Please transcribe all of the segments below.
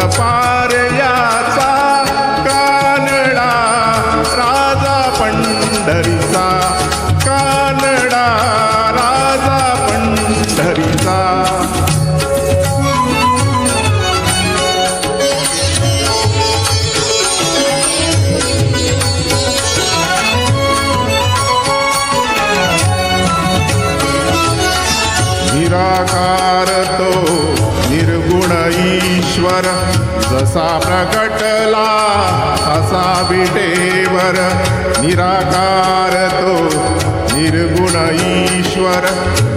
पार याचा कानडा राजा पंढरीचा, कानडा राजा पंढरीचा. निराकार तो निर्गुण ईश्वर, जसा प्रकटला असा विटेवर. निराकार तो निर्गुण ईश्वर,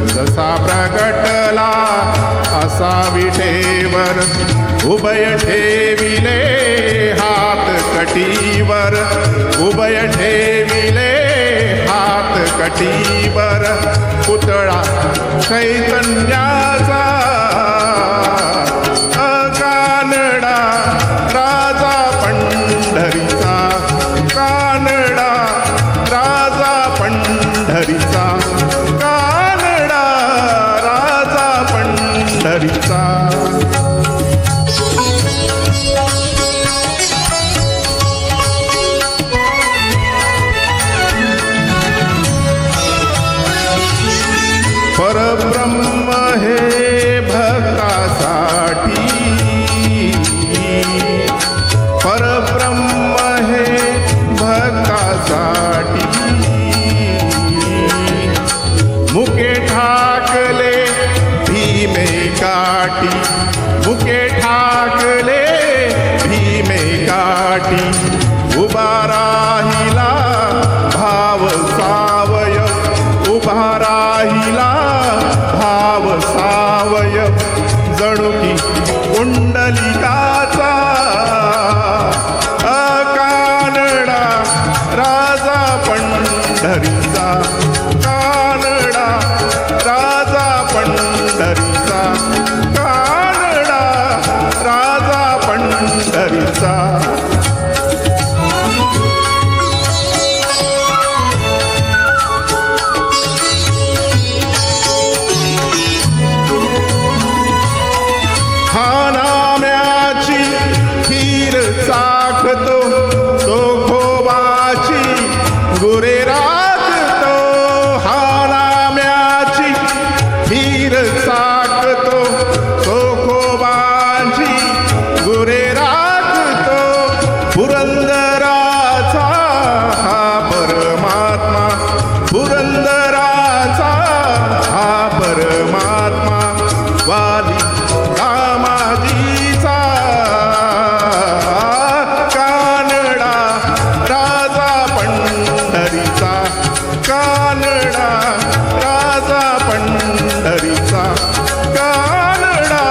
जसा प्रकटला असा विटेवर. उभय ठेविले हात कटीवर, उभय ठेविले हात कटीवर. पुतळा चैतन्याचा, कानडा राजा पंढरीचा, कानडा राजा पंढरीचा, कानडा राजा पंढरीचा. परब्रह्म हे भक्तासाठी, परब्रह्म हे भक्तासाठी. मुके ठाकले भीमे काठी, मुके ठाकले भीमे काठी. उभा राहिला भाव सावय, उभा राहिला भाव सावय. जणू की कुंडलिकाचा, कानडा राजा पंढरीचा, कानडा राजा पंढरीचा, कानडा राजा पंढरीचा. नाम्याची खीर चाखतो तो खोबाची गुरे राखतो. हा नाम्याची खीर चाखतो तो खोबाची गुरे राखतो. पुरंदराचा हा परमात्मा, पुरंदराचा हा परमात्मा. वाली रामाजीचा, कानडा राजा पंढरीचा, कानडा राजा पंढरीचा, कानडा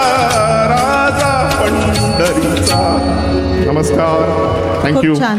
राजा पंढरीचा. नमस्कार, थँक्यू. खूप छान.